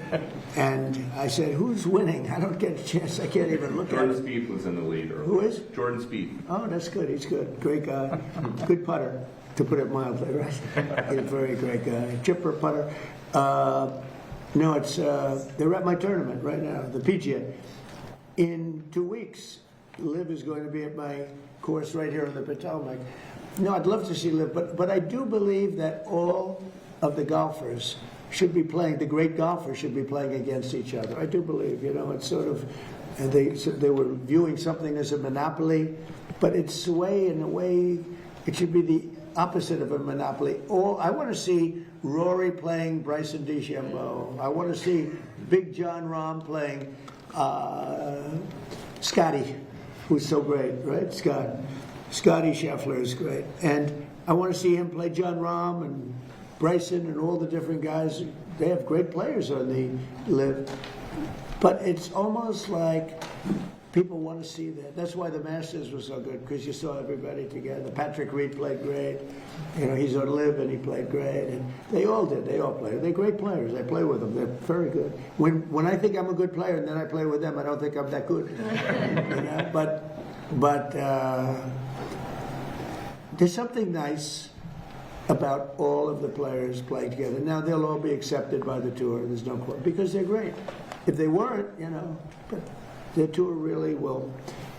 And I said, who's winning? I don't get a chance. I can't even look at it. Jordan Spieth was in the lead earlier. Who is? Jordan Spieth. Oh, that's good. He's good. Great guy. Good putter, to put it mildly, right? He's a very great guy. Chipper putter. No, it's they're at my tournament right now, the PGA. In 2 weeks, Liv is going to be at my course right here on the Potomac. No, I'd love to see Liv, but I do believe that all of the golfers should be playing, the great golfers should be playing against each other. I do believe, you know, it's sort of, and they were viewing something as a monopoly, but it's in a way, it should be the opposite of a monopoly. I want to see Rory playing Bryson DeChambeau. I want to see Big John Rahm playing Scotty, who's so great, right? Scotty Scheffler is great. And I want to see him play John Rahm and Bryson and all the different guys. They have great players on the Live. But it's almost like people want to see that. That's why the Masters was so good, because you saw everybody together. Patrick Reed played great. You know, he's on Live and he played great. And they all did. They all played. They're great players. I play with them. They're very good. When I think I'm a good player and then I play with them, I don't think I'm that good. You know? But there's something nice about all of the players playing together. Now, they'll all be accepted by the tour. There's no question. Because they're great. If they weren't, you know, but the tour really will.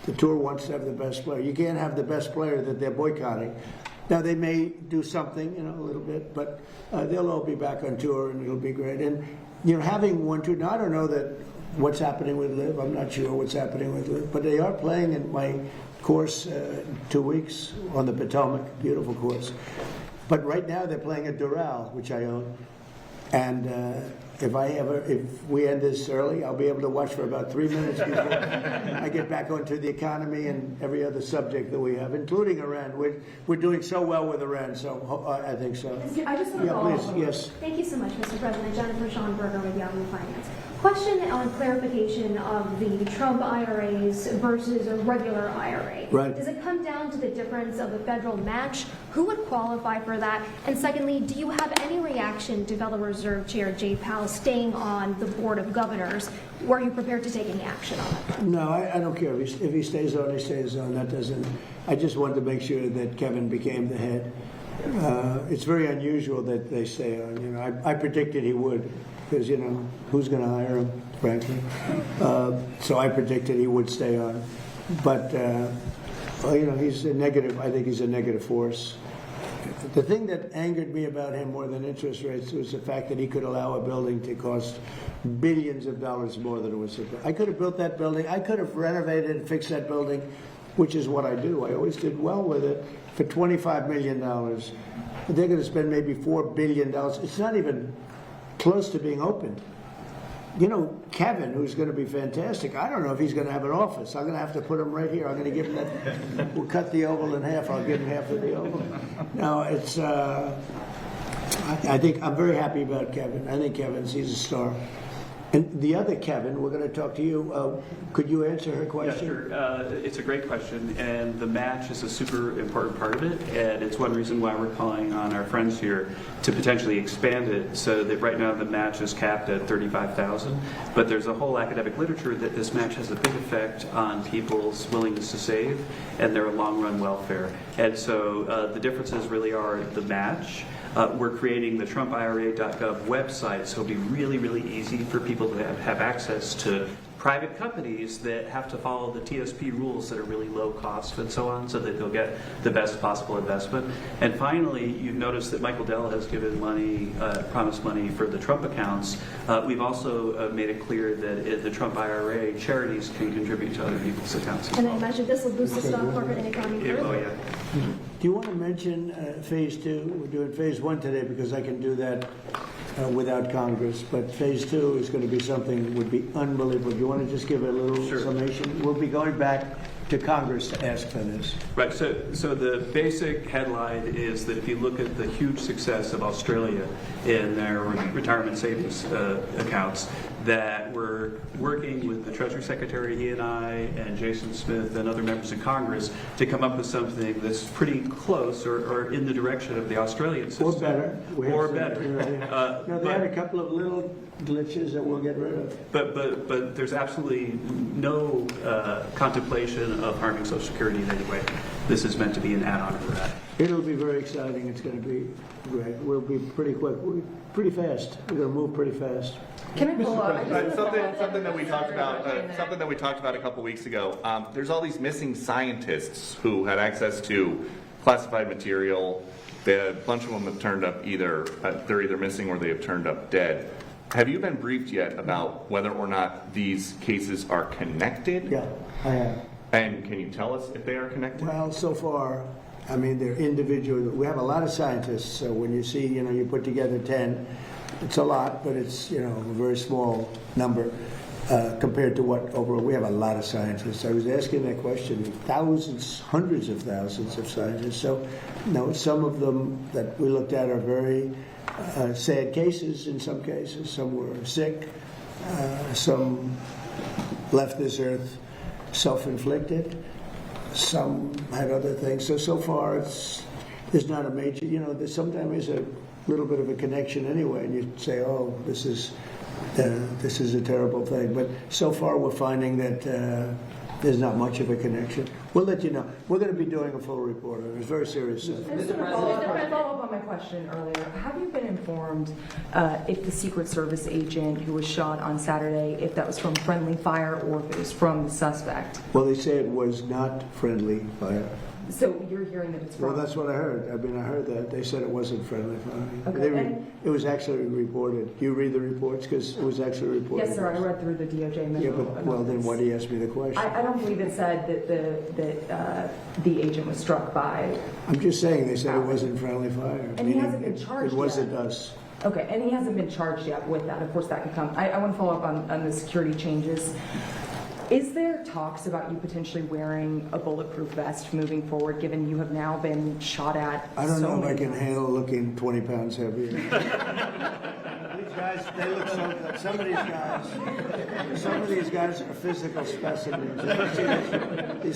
The tour wants to have the best player. You can't have the best player that they're boycotting. Now, they may do something, you know, a little bit, but they'll all be back on tour and it'll be great. And, you know, having one tour, now I don't know that what's happening with Liv. I'm not sure what's happening with Liv, but they are playing in my course 2 weeks on the Potomac, beautiful course. But right now they're playing at Doral, which I own. And if we end this early, I'll be able to watch for about 3 minutes before I get back onto the economy and every other subject that we have, including Iran. We're doing so well with Iran, so I think so. I just want to follow up. Yes. Thank you so much, Mr. President. Jennifer Schonberger with Yahoo Finance. Question on clarification of the Trump IRAs versus a regular IRA. Right. Does it come down to the difference of a federal match? Who would qualify for that? And secondly, do you have any reaction to Federal Reserve Chair Jay Powell staying on the Board of Governors? Were you prepared to take any action on it? No, I don't care. If he stays on, he stays on. That doesn't. I just wanted to make sure that Kevin became the head. It's very unusual that they stay on. You know, I predicted he would, because you know who's going to hire him, frankly. So I predicted he would stay on, but well, you know he's a negative. I think he's a negative force. The thing that angered me about him more than interest rates was the fact that he could allow a building to cost billions of dollars more than it was. I could have built that building. I could have renovated and fixed that building, which is what I do. I always did well with it, for $25 million. They're going to spend maybe $4 billion. It's not even close to being opened. You know, Kevin, who's going to be fantastic, I don't know if he's going to have an office. I'm going to have to put him right here. I'm going to give him that. We'll cut the oval in half. I'll give him half of the oval. No, it's, I think I'm very happy about Kevin. I think he's a star. And the other Kevin, we're going to talk to you. Could you answer her question? Yeah, sure. It's a great question, and the match is a super important part of it, and it's one reason why we're calling on our friends here to potentially expand it so that right now the match is capped at $35,000, but there's a whole academic literature that this match has a big effect on people's willingness to save and their long-run welfare. And so the differences really are the match. We're creating the TrumpIRA.gov website, so it'll be really, really easy for people to have access to private companies that have to follow the TSP rules that are really low cost and so on, so that they'll get the best possible investment. And finally, you've noticed that Michael Dell has given money, promised money for the Trump accounts. We've also made it clear that the Trump IRA charities can contribute to other people's accounts as And I well. imagine this will boost the stock market and economy Yeah, further. oh, yeah. Do you want to mention phase 2? We're doing phase 1 today because I can do that without Congress. But phase 2 is going to be something that would be unbelievable. Do you want to just give a little summation? We'll be going back to Congress to ask for this. Right, so the basic headline is that if you look at the huge success of Australia in their retirement savings accounts, that we're working with the Treasury Secretary, he and I, and Jason Smith and other members of Congress to come up with something that's pretty close or in the direction of the Australian system. Or better. Or better. No, they had a couple of little glitches that we'll get rid of. But there's absolutely no contemplation of harming Social Security in any way. This is meant to be an add-on for that. It'll be very exciting. It's going to be great. We'll be pretty quick. Pretty fast. We're going to move pretty fast. Can I follow up? Something that we talked about. Something that we talked about a couple weeks ago. There's all these missing scientists who had access to classified material. A bunch of them have turned up they're either missing or they have turned up dead. Have you been briefed yet about whether or not these cases are connected? Yeah, I have. And can you tell us if they are connected? Well, so far, I mean, they're individual. We have a lot of scientists, so when you see, you put together 10, it's a lot, but it's, a very small number compared to what overall. We have a lot of scientists. I was asking that question, thousands, hundreds of thousands of scientists. So, some of them that we looked at are very sad cases in some cases. Some were sick. Some left this earth self-inflicted. Some had other things. So far, there's not a major, there sometimes is a little bit of a connection anyway, and you say, oh, this is a terrible thing. But so far, we're finding that there's not much of a connection. We'll let you know. We're going to be doing a full report on it. It's very serious stuff. I just want to follow up on my question earlier. Have you been informed if the Secret Service agent who was shot on Saturday, if that was from friendly fire or if it was from the suspect? Well, they say it was not friendly fire. So you're hearing that it's from... Well, that's what I heard. I heard that. They said it wasn't friendly fire. Okay, It was actually reported. Do you read the reports? Because it was actually reported. Yes, sir. I read through the DOJ memo. Yeah, but, well, then why do you ask me the question? I don't believe it said that the agent was struck by... I'm just saying they said it wasn't friendly fire. And he hasn't been charged It wasn't yet. us. Okay, and he hasn't been charged yet with that. Of course, that could come. I want to follow up on the security changes. Is there talks about you potentially wearing a bulletproof vest moving forward, given you have now been shot at? I don't know if I many can times? handle looking 20 pounds heavier. These guys, they look so good. Some of these guys are physical specimens.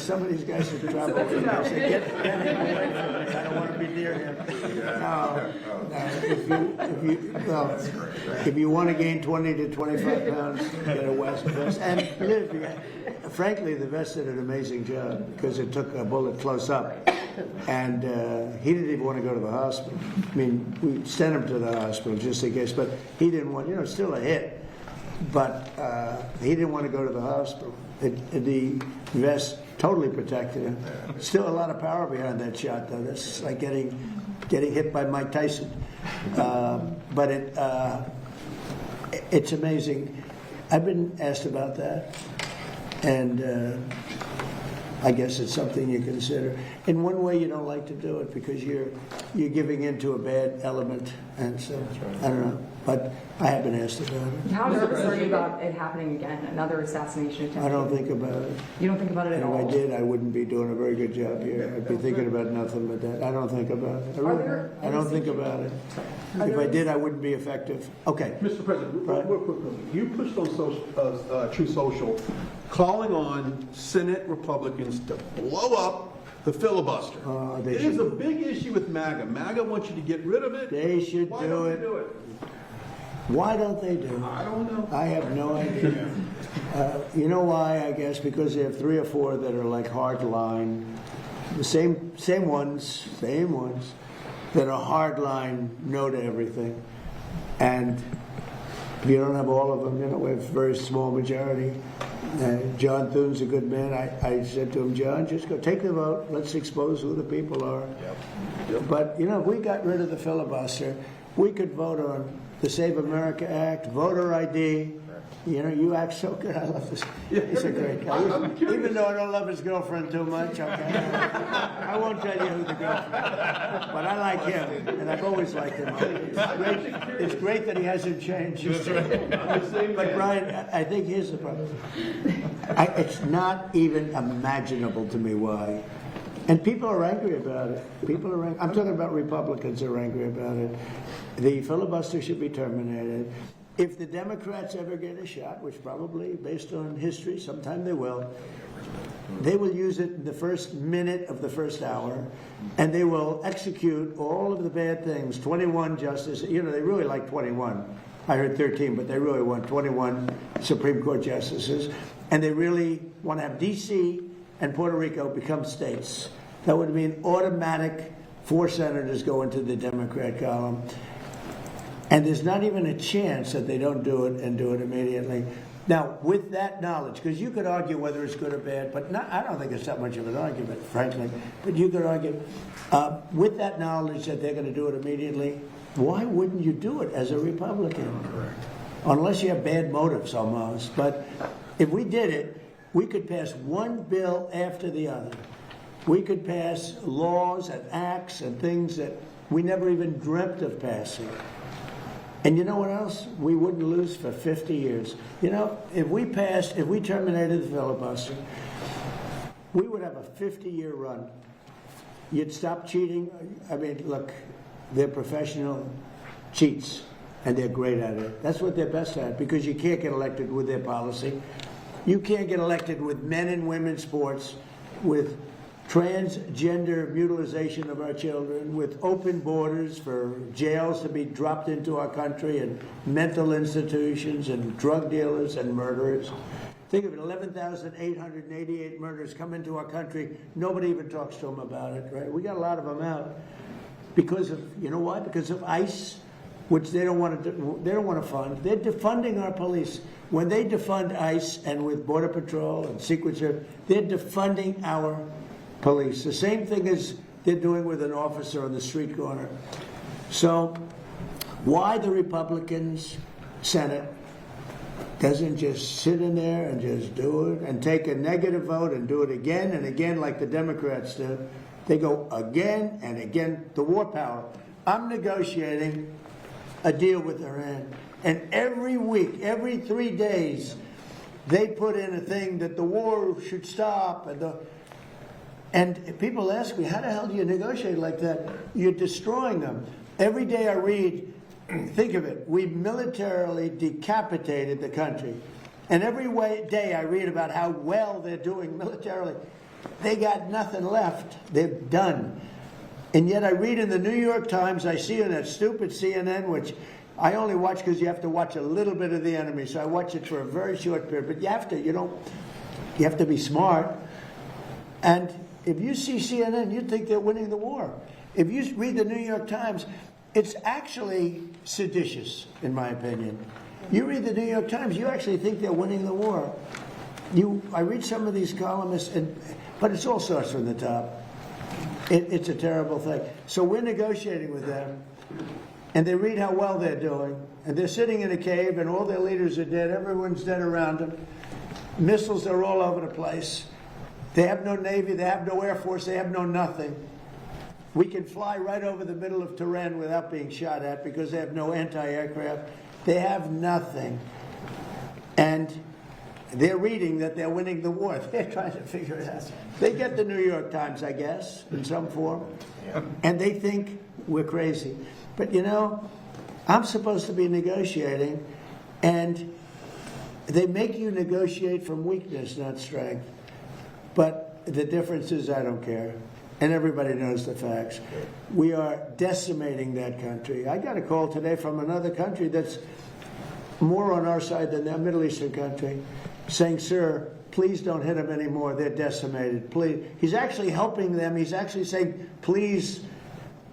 Some of these guys have traveled. They say, get him away from me. I don't want to be near him. No. If you want to gain 20 to 25 pounds, get a vest. And frankly, the vest did an amazing job because it took a bullet close up. And he didn't even want to go to the hospital. I mean, we sent him to the hospital just in case, but he didn't want, it's still a hit. But he didn't want to go to the hospital. The vest totally protected him. Still a lot of power behind that shot, though. That's like getting getting hit by Mike Tyson. But it's amazing. I've been asked about that, and I guess it's something you consider. In one way, you don't like to do it because you're giving into a bad element, and so I don't know. But I have been asked about it. How nervous are you about it happening again, another assassination attempt? I don't think about it. You don't think about it at And all? if I did, I wouldn't be doing a very good job here. I'd be thinking about nothing but that. I don't think about it. I don't think about it. If I did, I wouldn't be effective. Okay. Mr. President, Right. real quickly, you pushed on True Social, calling on Senate Republicans to blow up the filibuster. They It is should. a big issue with MAGA. MAGA wants you to get rid of it. They should Why do don't it. they do it? Why don't they do it? I don't know. I have no idea. You know why, I guess? Because they have 3 or 4 that are like hard line. The same ones that are hard line, no to everything. And if you don't have all of them, we have a very small majority. John Thune's a good man. I said to him, John, just go take the vote. Let's expose who the people are. But, if we got rid of the filibuster, we could vote on the Save America Act, voter ID. You act so good. I love this. He's a great guy. Even though I don't love his girlfriend too much, okay? I won't tell you who the girlfriend is. But I like him, and I've always liked him. It's great that he hasn't changed. But Brian, I think here's the problem. It's not even imaginable to me why. And people are angry about it. I'm talking about Republicans are angry about it. The filibuster should be terminated. If the Democrats ever get a shot, which probably, based on history, sometime they will use it in the first minute of the first hour, and they will execute all of the bad things. 21 justices, they really like 21. I heard 13, but they really want 21 Supreme Court justices, and they really want to have D.C. and Puerto Rico become states. That would mean automatic 4 senators go into the Democrat column. And there's not even a chance that they don't do it and do it immediately. Now, with that knowledge, because you could argue whether it's good or bad, but I don't think it's that much of an argument, frankly. But you could argue, with that knowledge that they're going to do it immediately, why wouldn't you do it as a Republican? Correct. Unless you have bad motives, almost. But if we did it, we could pass one bill after the other. We could pass laws and acts and things that we never even dreamt of passing. And you know what else? We wouldn't lose for 50 years. If we terminated the filibuster, we would have a 50-year run. You'd stop cheating. I mean, look, they're professional cheats, and they're great at it. That's what they're best at, because you can't get elected with their policy. You can't get elected with men and women's sports, with transgender mutilization of our children, with open borders for jails to be dropped into our country, and mental institutions, and drug dealers and murderers. Think of it, 11,888 murders come into our country. Nobody even talks to them about it, right? We got a lot of them out because of, you know why? Because of ICE, which they don't want to fund. They're defunding our police. When they defund ICE, and with Border Patrol and Secret Service, they're defunding our police. The same thing as they're doing with an officer on the street corner. So why the Republicans Senate doesn't just sit in there and just do it and take a negative vote and do it again and again like the Democrats do. They go again and again. The war power. I'm negotiating a deal with Iran. And every week, every 3 days, they put in a thing that the war should stop. And people ask me, how the hell do you negotiate like that? You're destroying them. Every day I read, think of it, we militarily decapitated the country. And every day I read about how well they're doing militarily. They got nothing left. They're done. And yet I read in the New York Times, I see in that stupid CNN, which I only watch because you have to watch a little bit of the enemy. So I watch it for a very short period. But you have to be smart. And if you see CNN, you think they're winning the war. If you read the New York Times, it's actually seditious, in my opinion. You read the New York Times, you actually think they're winning the war. I read some of these columnists, but it all starts from the top. It's a terrible thing. So we're negotiating with them, and they read how well they're doing, and they're sitting in a cave, and all their leaders are dead. Everyone's dead around them. Missiles are all over the place. They have no Navy, they have no Air Force, they have no nothing. We can fly right over the middle of Tehran without being shot at because they have no anti-aircraft. They have nothing. And they're reading that they're winning the war. They're trying to figure it out. They get the New York Times, I guess, in some form. And they think we're crazy. But you know, I'm supposed to be negotiating, and they make you negotiate from weakness, not strength. But the difference is I don't care. And everybody knows the facts. We are decimating that country. I got a call today from another country that's more on our side than that Middle Eastern country, saying, sir, please don't hit them anymore. They're decimated. Please. He's actually helping them. He's actually saying, please.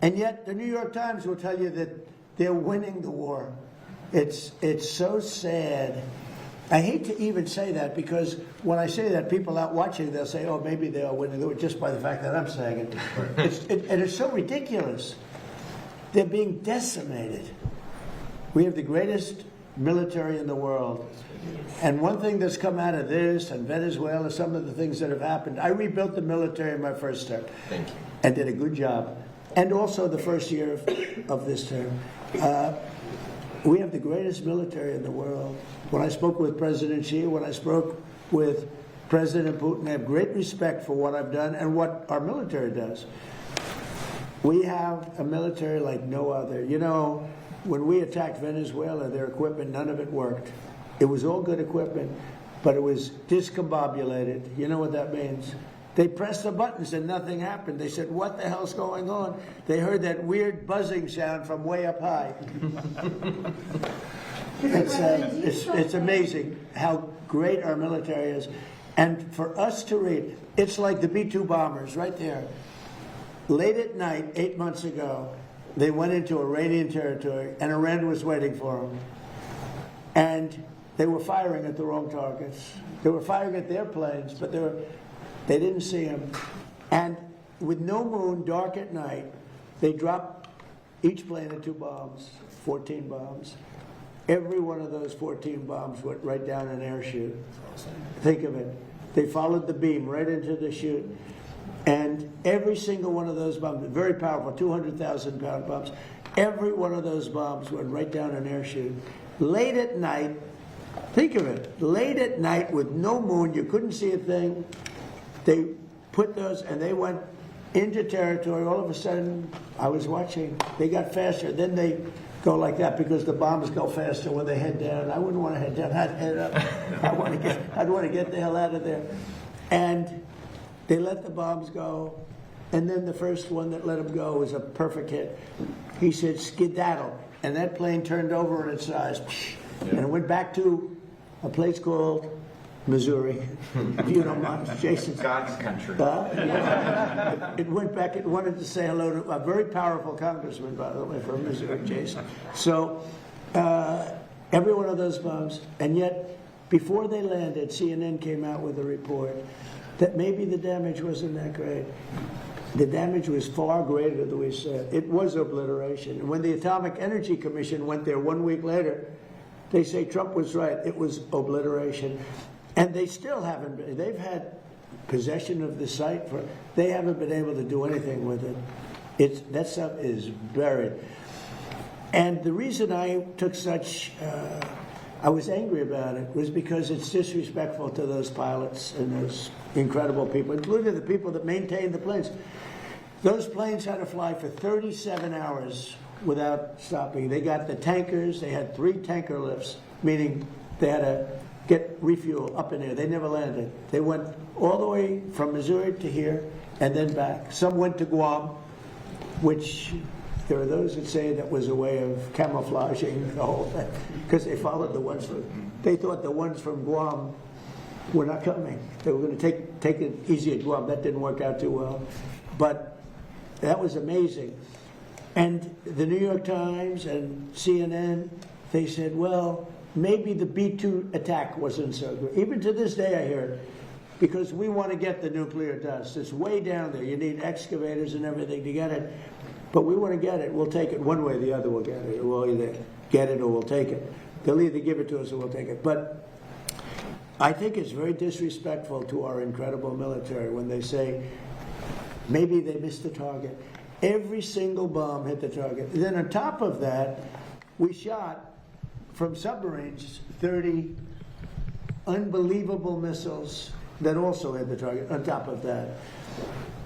And yet the New York Times will tell you that they're winning the war. It's so sad. I hate to even say that, because when I say that, people out watching, they'll say, oh, maybe they are winning the war, just by the fact that I'm saying it. And it's so ridiculous. They're being decimated. We have the greatest military in the world. And one thing that's come out of this and Venezuela, some of the things that have happened, I rebuilt the military in my first term. Thank you. And did a good job. And also the first year of this term. We have the greatest military in the world. When I spoke with President Xi, when I spoke with President Putin, I have great respect for what I've done and what our military does. We have a military like no other. You know, when we attacked Venezuela, their equipment, none of it worked. It was all good equipment, but it was discombobulated. You know what that means? They pressed the buttons and nothing happened. They said, what the hell's going on? They heard that weird buzzing sound from way up high. It's amazing how great our military is. And for us to read, it's like the B-2 bombers right there. Late at night, 8 months ago, they went into Iranian territory, and Iran was waiting for them. And they were firing at the wrong targets. They were firing at their planes, but they didn't see them. And with no moon, dark at night, they dropped each plane at 2 bombs, 14 bombs. Every one of those 14 bombs went right down an air chute. Think of it. They followed the beam right into the chute. And every single one of those bombs, very powerful, 200,000-pound bombs, every one of those bombs went right down an air chute. Late at night, think of it, late at night with no moon, you couldn't see a thing. They put those, and they went into territory. All of a sudden, I was watching. They got faster. Then they go like that because the bombs go faster when they head down. I wouldn't want to head down. I'd head up. I'd want to get the hell out of there. And they let the bombs go. And then the first one that let them go was a perfect hit. He said, skedaddle. And that plane turned over in its size. And it went back to a place called Missouri, if you don't mind, Jason. God's country. It went back. It wanted to say hello to a very powerful congressman, by the way, from Missouri, Jason. So every one of those bombs, and yet before they landed, CNN came out with a report that maybe the damage wasn't that great. The damage was far greater than we said. It was obliteration. And when the Atomic Energy Commission went there 1 week later, they say Trump was right. It was obliteration. And they still haven't been. They've had possession of the site. They haven't been able to do anything with it. That stuff is buried. And the reason I took I was angry about it was because it's disrespectful to those pilots and those incredible people, including the people that maintained the planes. Those planes had to fly for 37 hours without stopping. They got the tankers. They had 3 tanker lifts, meaning they had to get refuel up in there. They never landed. They went all the way from Missouri to here and then back. Some went to Guam, which there are those that say that was a way of camouflaging the whole thing, because they followed the ones they thought the ones from Guam were not coming. They were going to take it easy at Guam. That didn't work out too well. But that was amazing. And the New York Times and CNN, they said, well, maybe the B-2 attack wasn't so good. Even to this day I hear it. because we want to get the nuclear dust. It's way down there. You need excavators and everything to get it. But we want to get it. We'll take it one way or the other. We'll get it. We'll either get it or we'll take it. They'll either give it to us or we'll take it. But I think it's very disrespectful to our incredible military when they say maybe they missed the target. Every single bomb hit the target. Then on top of that, we shot from submarines 30 unbelievable missiles that also hit the target on top of that.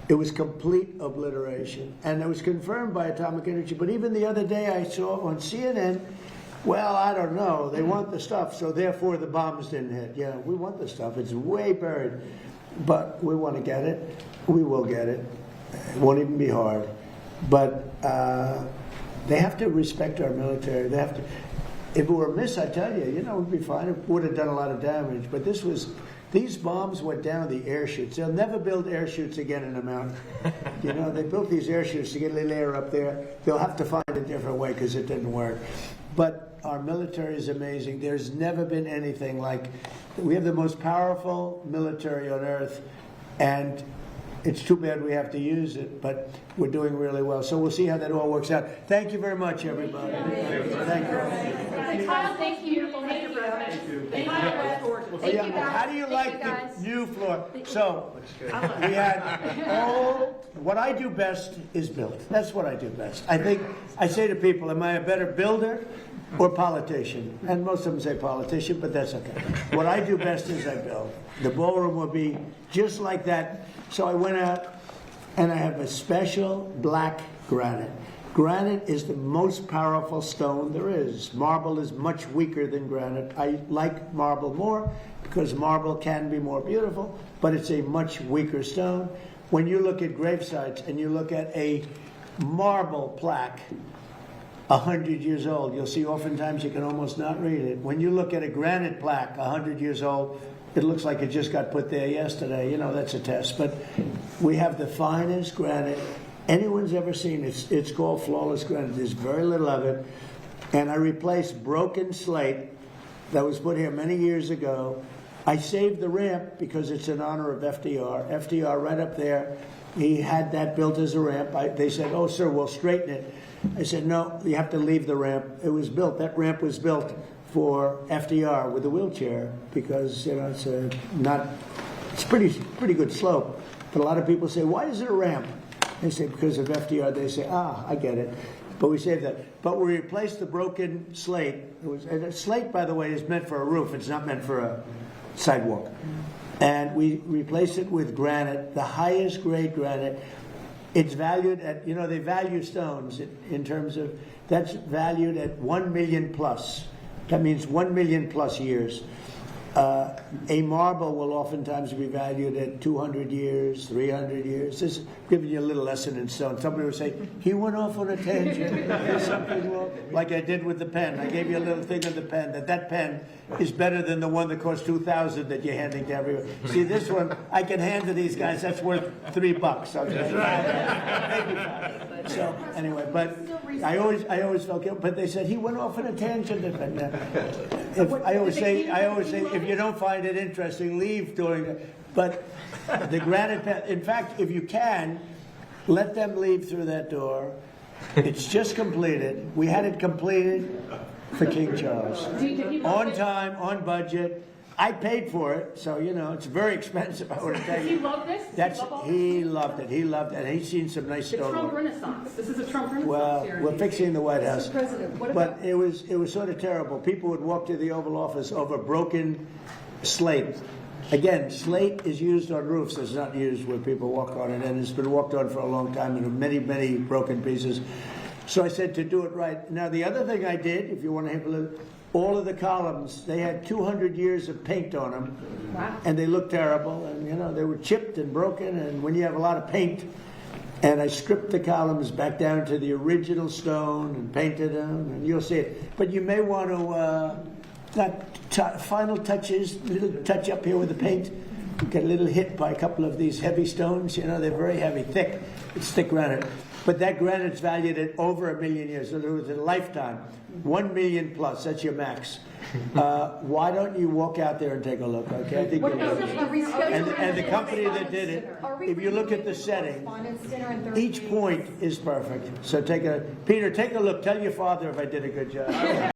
It was complete obliteration. And it was confirmed by Atomic Energy. But even the other day I saw on CNN, well, I don't know. They want the stuff, so therefore the bombs didn't hit. Yeah, we want the stuff. It's way buried. But we want to get it. We will get it. It won't even be hard. But they have to respect our military. They have to. If it were a miss, I tell you, we'd be fine. It would have done a lot of damage. But these bombs went down the air chutes. They'll never build air chutes again in a mountain. They built these air chutes to get a layer up there. They'll have to find a different way because it didn't work. But our military is amazing. There's never been anything like. We have the most powerful military on earth, and it's too bad we have to use it, but we're doing really well. So we'll see how that all works out. Thank you very much, everybody. Thank you. Kyle, thank you. Thank you, President. Thank you, guys. How do you like the new floor? So we had what I do best is build. That's what I do best. I think I say to people, am I a better builder or politician? And most of them say politician, but that's okay. What I do best is I build. The ballroom will be just like that. So I went out and I have a special black granite. Granite is the most powerful stone there is. Marble is much weaker than granite. I like marble more because marble can be more beautiful, but it's a much weaker stone. When you look at grave sites and you look at a marble plaque 100 years old, you'll see oftentimes you can almost not read it. When you look at a granite plaque 100 years old, it looks like it just got put there yesterday. That's a test. But we have the finest granite anyone's ever seen. It's called flawless granite. There's very little of it. And I replaced broken slate that was put here many years ago. I saved the ramp because it's in honor of FDR. FDR right up there, he had that built as a ramp. They said, oh, sir, we'll straighten it. I said, no, you have to leave the ramp. It was built. That ramp was built for FDR with a wheelchair because it's pretty good slope. But a lot of people say, why is it a ramp? They say because of FDR. They say, I get it. But we saved that. But we replaced the broken slate. And slate, by the way, is meant for a roof. It's not meant for a sidewalk. And we replaced it with granite, the highest grade granite. It's valued at, they value stones in terms of, that's valued at 1 million plus. That means 1 million plus years. A marble will oftentimes be valued at 200 years, 300 years. This is giving you a little lesson in stone. Somebody will say, he went off on a tangent. There's something wrong. Like I did with the pen. I gave you a little thing on the pen, that pen is better than the one that cost $2,000 that you're handing to everyone. See, this one, I can hand to these guys, that's worth $3. Okay? So, anyway, but I always felt guilty. But they said, he went off on a tangent. I always say, if you don't find it interesting, leave during it. But the granite pen, in fact, if you can, let them leave through that door. It's just completed. We had it completed for King Charles. On time, on budget. I paid for it, so it's very expensive. I would have taken. Does he love this? He loved it. He loved it. He's seen some nice The stone. Trump Renaissance. This is a Trump Renaissance Well, here. we're fixing the White House. Mr. President, what But about, it was sort of terrible. People would walk to the Oval Office over broken slate. Again, slate is used on roofs. It's not used where people walk on it, and it's been walked on for a long time in many, many broken pieces. So I said to do it right. Now, the other thing I did, if you want to have a little, all of the columns, they had 200 years of paint on them, and they looked terrible, and they were chipped and broken, and when you have a lot of paint, and I stripped the columns back down to the original stone and painted them, and you'll see it. But you may want to, final touches, little touch up here with the paint. get a little hit by a couple of these heavy stones. You know, they're very heavy, thick. It's thick granite. But that granite's valued at over 1 million years. So it was a lifetime. 1 million plus, that's your max. Why don't you walk out there and take a look, okay? I think you'll love it. And the company that did it, if you look at the setting, each point is perfect. So Peter, take a look. Tell your father if I did a good job.